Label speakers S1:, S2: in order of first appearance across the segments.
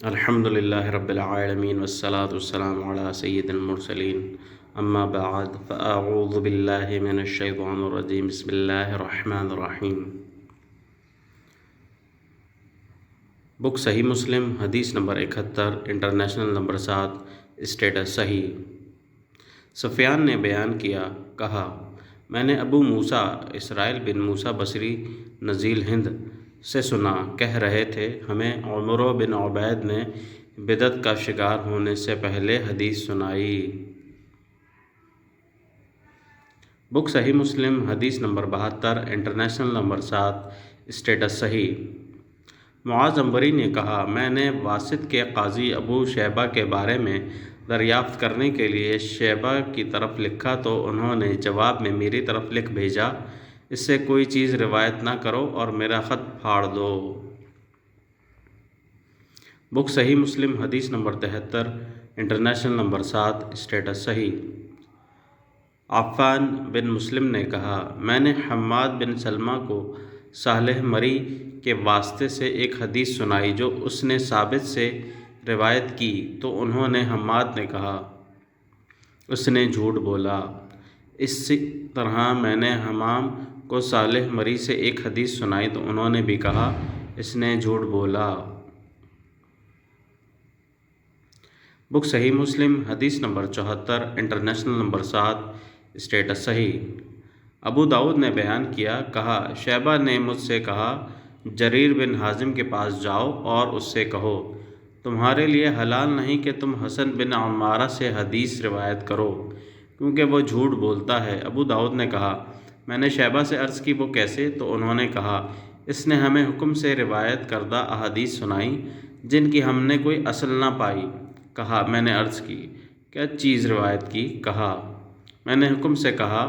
S1: الحمد لله رب العالمين والصلاة والسلام على سيد المرسلين أما بعد فأعوذ بالله من الشيطان الرجيم بسم الله الرحمن الرحيم بک صحیح مسلم حدیث نمبر 71 انٹرنیشنل نمبر 7 اسٹیٹس صحیح۔ سفیان نے بیان کیا، کہا میں نے ابو موسیٰ اسرائیل بن موسیٰ بصری نزیل ہند سے سنا، کہہ رہے تھے ہمیں عمر بن عبید نے بدعت کا شکار ہونے سے پہلے حدیث سنائی۔ بک صحیح مسلم حدیث نمبر 72 انٹرنیشنل نمبر 7 اسٹیٹس صحیح۔ معاذ عنبری نے کہا میں نے واسط کے قاضی ابو شیبہ کے بارے میں دریافت کرنے کے لیے شیبہ کی طرف لکھا تو انہوں نے جواب میں میری طرف لکھ بھیجا، اس سے کوئی چیز روایت نہ کرو اور میرا خط پھاڑ دو۔ بک صحیح مسلم حدیث نمبر 73 انٹرنیشنل نمبر 7 اسٹیٹس صحیح۔ عفان بن مسلم نے کہا میں نے حماد بن سلمہ کو صالح مری کے واسطے سے ایک حدیث سنائی جو اس نے ثابت سے روایت کی تو انہوں نے حماد نے کہا اس نے جھوٹ بولا۔ اسی طرح میں نے حمام کو صالح مری سے ایک حدیث سنائی تو انہوں نے بھی کہا اس نے جھوٹ بولا۔ بک صحیح مسلم حدیث نمبر 74 انٹرنیشنل نمبر 7 اسٹیٹس صحیح۔ ابو داؤد نے بیان کیا، کہا شیبہ نے مجھ سے کہا جریر بن حازم کے پاس جاؤ اور اس سے کہو تمہارے لیے حلال نہیں کہ تم حسن بن عمارہ سے حدیث روایت کرو کیونکہ وہ جھوٹ بولتا ہے۔ ابو داؤد نے کہا میں نے شیبہ سے عرض کی وہ کیسے؟ تو انہوں نے کہا اس نے ہمیں حکم سے روایت کردہ احادیث سنائی جن کی ہم نے کوئی اصل نہ پائی۔ کہا میں نے عرض کی کیا چیز روایت کی؟ کہا میں نے حکم سے کہا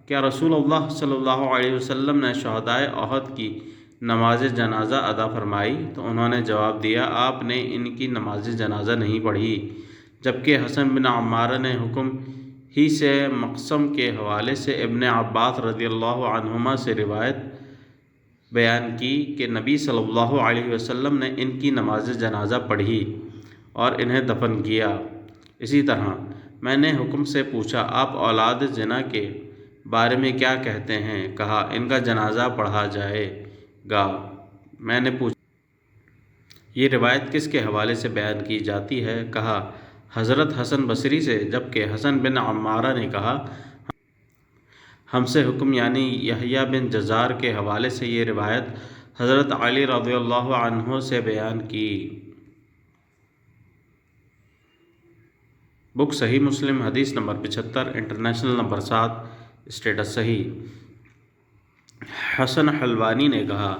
S1: کیا رسول اللہ صلی اللہ علیہ وسلم نے شہدائے احد کی نماز جنازہ ادا فرمائی؟ تو انہوں نے جواب دیا آپ نے ان کی نماز جنازہ نہیں پڑھی، جبکہ حسن بن عمارہ نے حکم ہی سے مقسم کے حوالے سے ابن عباس رضی اللہ عنہما سے روایت بیان کی کہ نبی صلی اللہ علیہ وسلم نے ان کی نماز جنازہ پڑھی اور انہیں دفن کیا۔ اسی طرح میں نے حکم سے پوچھا آپ اولاد زنا کے بارے میں کیا کہتے ہیں؟ کہا ان کا جنازہ پڑھا جائے گا۔ میں نے پوچھا یہ روایت کس کے حوالے سے بیان کی جاتی ہے؟ کہا حضرت حسن بصری سے، جبکہ حسن بن عمارہ نے کہا ہم سے حکم یعنی یحییٰ بن جزار کے حوالے سے یہ روایت حضرت علی رضی اللہ عنہ سے بیان کی۔ بک صحیح مسلم حدیث نمبر 75 انٹرنیشنل نمبر 7 اسٹیٹس صحیح۔ حسن حلوانی نے کہا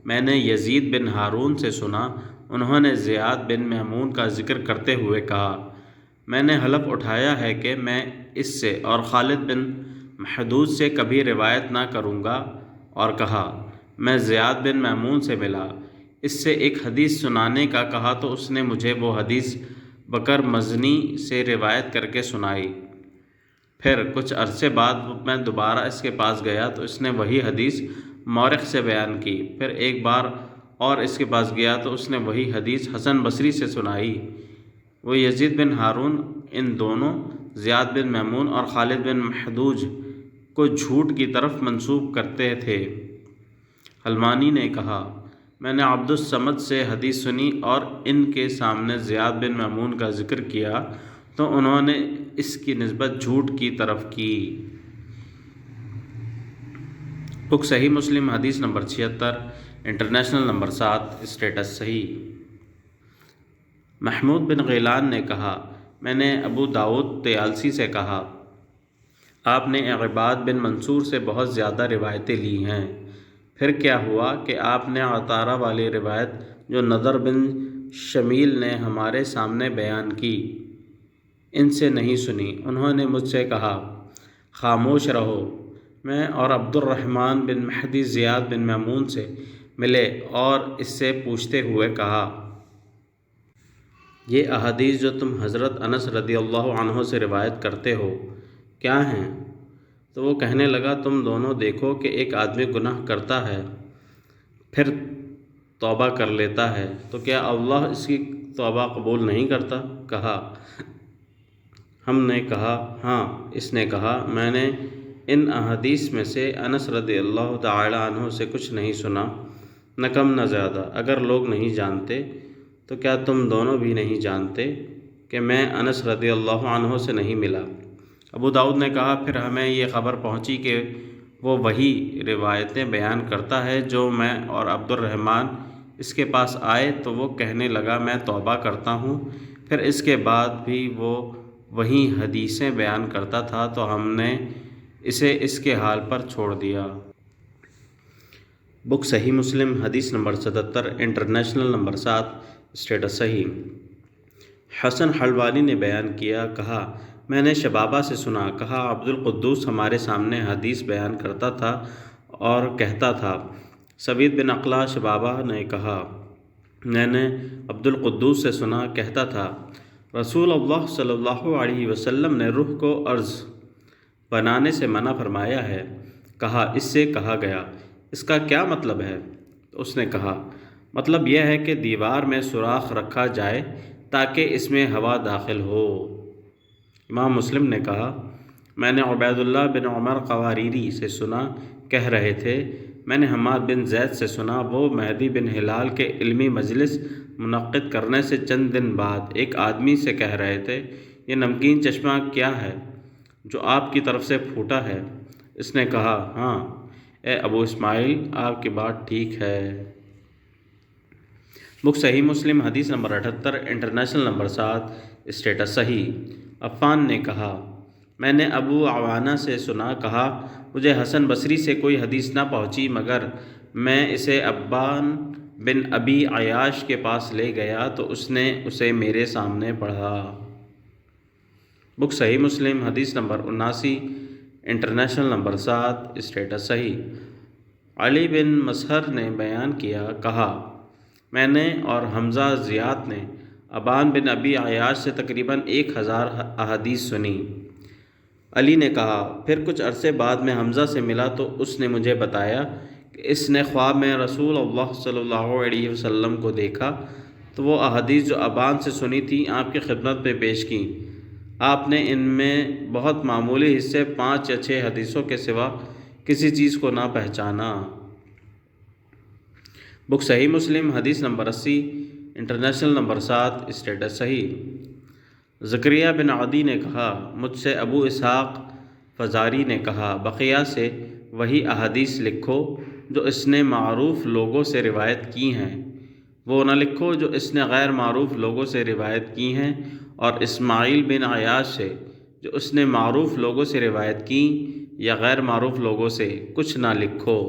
S1: میں نے یزید بن ہارون سے سنا، انہوں نے زیاد بن میمون کا ذکر کرتے ہوئے کہا میں نے حلف اٹھایا ہے کہ میں اس سے اور خالد بن محدود سے کبھی روایت نہ کروں گا، اور کہا میں زیاد بن میمون سے ملا، اس سے ایک حدیث سنانے کا کہا تو اس نے مجھے وہ حدیث بکر مزنی سے روایت کر کے سنائی۔ پھر کچھ عرصے بعد میں دوبارہ اس کے پاس گیا تو اس نے وہی حدیث مورخ سے بیان کی۔ پھر ایک بار اور اس کے پاس گیا تو اس نے وہی حدیث حسن بصری سے سنائی۔ وہ یزید بن ہارون ان دونوں زیاد بن میمون اور خالد بن محدوج کو جھوٹ کی طرف منسوب کرتے تھے۔ حلوانی نے کہا میں نے عبد الصمد سے حدیث سنی اور ان کے سامنے زیاد بن میمون کا ذکر کیا تو انہوں نے اس کی نسبت جھوٹ کی طرف کی۔ بک صحیح مسلم حدیث نمبر 76 انٹرنیشنل نمبر 7 اسٹیٹس صحیح۔ محمود بن غیلان نے کہا میں نے ابو داؤد طیالسی سے کہا آپ نے عباد بن منصور سے بہت زیادہ روایتیں لی ہیں، پھر کیا ہوا کہ آپ نے عطارہ والی روایت جو نضر بن شمیل نے ہمارے سامنے بیان کی ان سے نہیں سنی؟ انہوں نے مجھ سے کہا خاموش رہو۔ میں اور عبد الرحمن بن مہدی زیاد بن میمون سے ملے اور اس سے پوچھتے ہوئے کہا یہ احادیث جو تم حضرت انس رضی اللہ عنہ سے روایت کرتے ہو کیا ہیں؟ تو وہ کہنے لگا تم دونوں دیکھو کہ ایک آدمی گناہ کرتا ہے پھر توبہ کر لیتا ہے تو کیا اللہ اس کی توبہ قبول نہیں کرتا؟ کہا ہم نے کہا ہاں۔ اس نے کہا میں نے ان احادیث میں سے انس رضی اللہ تعالی عنہ سے کچھ نہیں سنا، نہ کم نہ زیادہ۔ اگر لوگ نہیں جانتے تو کیا تم دونوں بھی نہیں جانتے کہ میں انس رضی اللہ عنہ سے نہیں ملا؟ ابو داؤد نے کہا پھر ہمیں یہ خبر پہنچی کہ وہ وہی روایتیں بیان کرتا ہے جو میں اور عبد الرحمن اس کے پاس آئے تو وہ کہنے لگا میں توبہ کرتا ہوں۔ پھر اس کے بعد بھی وہ وہی حدیثیں بیان کرتا تھا تو ہم نے اسے اس کے حال پر چھوڑ دیا۔ بک صحیح مسلم حدیث نمبر 77 انٹرنیشنل نمبر 7 اسٹیٹس صحیح۔ حسن حلوانی نے بیان کیا، کہا میں نے شبابہ سے سنا، کہا عبد القدوس ہمارے سامنے حدیث بیان کرتا تھا اور کہتا تھا۔ سوید بن اقلا شبابہ نے کہا میں نے عبد القدوس سے سنا، کہتا تھا رسول اللہ صلی اللہ علیہ وسلم نے روح کو عرض بنانے سے منع فرمایا ہے۔ کہا اس سے کہا گیا اس کا کیا مطلب ہے؟ تو اس نے کہا مطلب یہ ہے کہ دیوار میں سوراخ رکھا جائے تاکہ اس میں ہوا داخل ہو۔ امام مسلم نے کہا میں نے عبید اللہ بن عمر قواریری سے سنا، کہہ رہے تھے میں نے حماد بن زید سے سنا، وہ مہدی بن ہلال کے علمی مجلس منعقد کرنے سے چند دن بعد ایک آدمی سے کہہ رہے تھے یہ نمکین چشمہ کیا ہے جو آپ کی طرف سے پھوٹا ہے؟ اس نے کہا ہاں اے ابو اسماعیل آپ کی بات ٹھیک ہے۔ بک صحیح مسلم حدیث نمبر 78 انٹرنیشنل نمبر 7 اسٹیٹس صحیح۔ عفان نے کہا میں نے ابو عوانہ سے سنا، کہا مجھے حسن بصری سے کوئی حدیث نہ پہنچی مگر میں اسے ابان بن ابی عیاش کے پاس لے گیا تو اس نے اسے میرے سامنے پڑھا۔ بک صحیح مسلم حدیث نمبر 79 انٹرنیشنل نمبر 7 اسٹیٹس صحیح۔ علی بن مسہر نے بیان کیا، کہا میں نے اور حمزہ زیاد نے ابان بن ابی عیاش سے تقریباً 1000 احادیث سنی۔ علی نے کہا پھر کچھ عرصے بعد میں حمزہ سے ملا تو اس نے مجھے بتایا کہ اس نے خواب میں رسول اللہ صلی اللہ علیہ وسلم کو دیکھا تو وہ احادیث جو ابان سے سنی تھی آپ کی خدمت میں پیش کیں۔ آپ نے ان میں بہت معمولی حصے 5 یا 6 حدیثوں کے سوا کسی چیز کو نہ پہچانا۔ بک صحیح مسلم حدیث نمبر 80 انٹرنیشنل نمبر 7 اسٹیٹس صحیح۔ زکریا بن عدی نے کہا مجھ سے ابو اسحاق فزاری نے کہا بقیہ سے وہی احادیث لکھو جو اس نے معروف لوگوں سے روایت کی ہیں، وہ نہ لکھو جو اس نے غیر معروف لوگوں سے روایت کی ہیں، اور اسماعیل بن عیاش سے جو اس نے معروف لوگوں سے روایت کی یا غیر معروف لوگوں سے کچھ نہ لکھو۔